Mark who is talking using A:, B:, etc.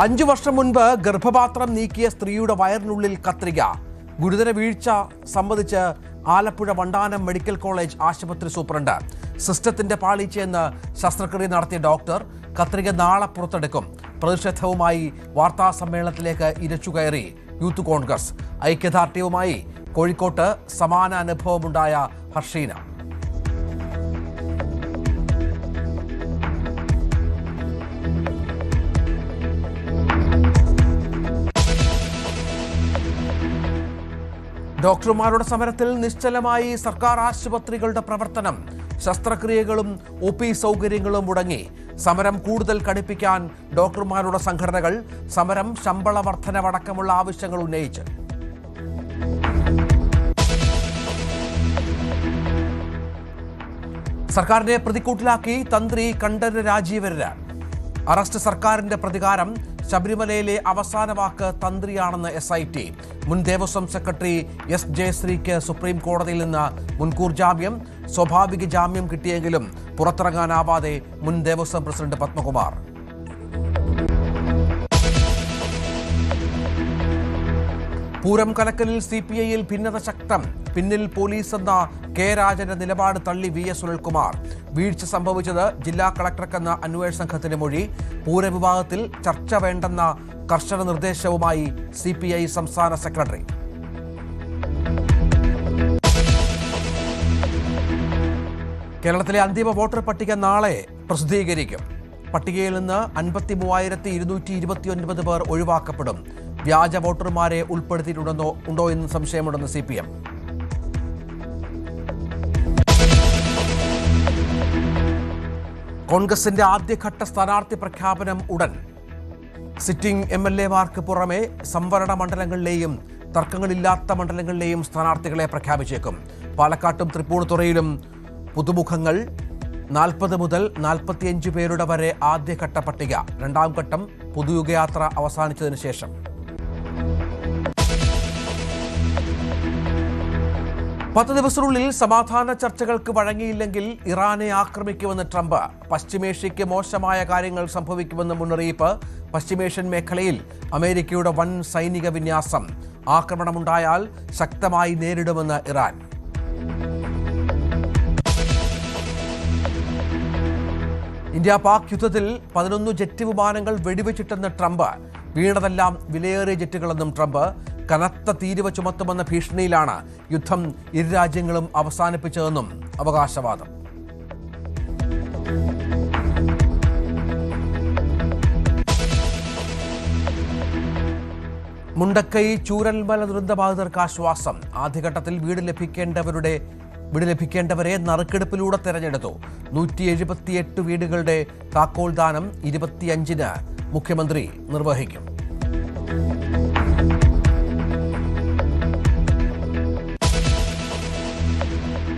A: 5 വർഷം മുൻപ് ഗർഭപാത്രം നീക്കിയ സ്ത്രീയുടെ വയറിനുള്ളിൽ കത്രിക. ഗുരുതര വീഴ്ച സംബന്ധിച്ച് ആലപ്പുഴ വണ്ടാനം മെഡിക്കൽ കോളേജ് ആശുപത്രി സൂപ്രണ്ട്. സിസ്റ്റത്തിന്റെ പാളിച്ചയെന്ന് ശസ്ത്രക്രിയ നടത്തിയ ഡോക്ടർ. കത്രിക നാളെ പുറത്തെടുക്കും. പ്രതിഷേധവുമായി വാർത്താ സമ്മേളനത്തിലേക്ക് ഇരച്ചുകയറി യൂത്ത് കോൺഗ്രസ്. ഐക്യദാർഢ്യവുമായി കോഴിക്കോട്ട് സമാന അനുഭവമുണ്ടായ ഹർഷീന. ഡോക്ടർമാരുടെ സമരത്തിൽ നിശ്ചലമായി സർക്കാർ ആശുപത്രികളുടെ പ്രവർത്തനം. ശസ്ത്രക്രിയകളും OP സൗകര്യങ്ങളും മുടങ്ങി. സമരം കൂടുതൽ കടുപ്പിക്കാൻ ഡോക്ടർമാരുടെ സംഘടനകൾ. സമരം ശമ്പള വർധനവടക്കമുള്ള ആവശ്യങ്ങൾ ഉന്നയിച്ച്. സർക്കാരിനെ പ്രതിക്കൂട്ടിലാക്കി തന്ത്രി കണ്ഠരര് രാജീവരര്. അറസ്റ്റ് സർക്കാരിന്റെ പ്രതികാരം. ശബരിമലയിലെ അവസാന വാക്ക് തന്ത്രിയാണെന്ന് SIT. മുൻ ദേവസ്വം സെക്രട്ടറി S. ജയശ്രീക്ക് സുപ്രീം കോടതിയിൽ നിന്ന് മുൻകൂർ ജാമ്യം. സ്വാഭാവിക ജാമ്യം കിട്ടിയെങ്കിലും പുറത്തിറങ്ങാനാവാതെ മുൻ ദേവസ്വം പ്രസിഡന്റ് പത്മകുമാർ. പൂരം കലക്കലിൽ CPI-യിൽ ഭിന്നത ശക്തം. പിന്നിൽ പോലീസ് എന്ന K. രാജന്റെ നിലപാട് തള്ളി VS സുനിൽകുമാർ. വീഴ്ച സംഭവിച്ചത് ജില്ലാ കളക്ടർക്കെന്ന അന്വേഷണ സംഘത്തിന്റെ മൊഴി. പൂരവിഭാഗത്തിൽ ചർച്ച വേണ്ടെന്ന കർശന നിർദ്ദേശവുമായി CPI സംസ്ഥാന സെക്രട്ടറി. കേരളത്തിലെ അന്തിമ വോട്ടർ പട്ടിക നാളെ പ്രസിദ്ധീകരിക്കും. പട്ടികയിൽ നിന്ന് 53,229 പേർ ഒഴിവാക്കപ്പെടും. വ്യാജ വോട്ടർമാരെ ഉൾപ്പെടുത്തിയിട്ടുണ്ടോ എന്ന് സംശയമുണ്ടെന്ന് CPM. കോൺഗ്രസിന്റെ ആദ്യഘട്ട സ്ഥാനാർത്ഥി പ്രഖ്യാപനം ഉടൻ. സിറ്റിംഗ് MLA-മാർക്ക് പുറമെ സംവരണ മണ്ഡലങ്ങളിലെയും തർക്കങ്ങളില്ലാത്ത മണ്ഡലങ്ങളിലെയും സ്ഥാനാർത്ഥികളെ പ്രഖ്യാപിച്ചേക്കും. പാലക്കാട്ടും തൃപ്പൂണിത്തുറയിലും പുതുമുഖങ്ങൾ. 40 മുതൽ 45 പേരുടെ വരെ ആദ്യഘട്ട പട്ടിക. രണ്ടാം ഘട്ടം പൊതുയുഗയാത്ര അവസാനിച്ചതിന് ശേഷം. പത്ത് ദിവസത്തിനുള്ളിൽ സമാധാന ചർച്ചകൾക്ക് വഴങ്ങിയില്ലെങ്കിൽ ഇറാനെ ആക്രമിക്കുമെന്ന് ട്രംപ്. പശ്ചിമേഷ്യയ്ക്ക് മോശമായ കാര്യങ്ങൾ സംഭവിക്കുമെന്ന് മുന്നറിയിപ്പ്. പശ്ചിമേഷ്യൻ മേഖലയിൽ അമേരിക്കയുടെ വൻ സൈനിക വിന്യാസം. ആക്രമണമുണ്ടായാൽ ശക്തമായി നേരിടുമെന്ന് ഇറാൻ. ഇന്ത്യ-പാക് യുദ്ധത്തിൽ 11 ജെറ്റ് വിമാനങ്ങൾ വെടിവെച്ചിട്ടെന്ന് ട്രംപ്. വീണതെല്ലാം വിലയേറിയ ജെറ്റുകളെന്നും ട്രംപ്. കനത്ത തീരുവ ചുമത്തുമെന്ന ഭീഷണിയിലാണ് യുദ്ധം ഇരു രാജ്യങ്ങളും അവസാനിപ്പിച്ചതെന്നും അവകാശവാദം. മുണ്ടക്കൈ ചൂരൽമല ദുരന്തബാധിതർക്ക് ആശ്വാസം. ആദ്യഘട്ടത്തിൽ വീട് ലഭിക്കേണ്ടവരെ നറുക്കെടുപ്പിലൂടെ തെരഞ്ഞെടുത്തു. 178 വീടുകളുടെ താക്കോൽദാനം 25-ന് മുഖ്യമന്ത്രി നിർവഹിക്കും.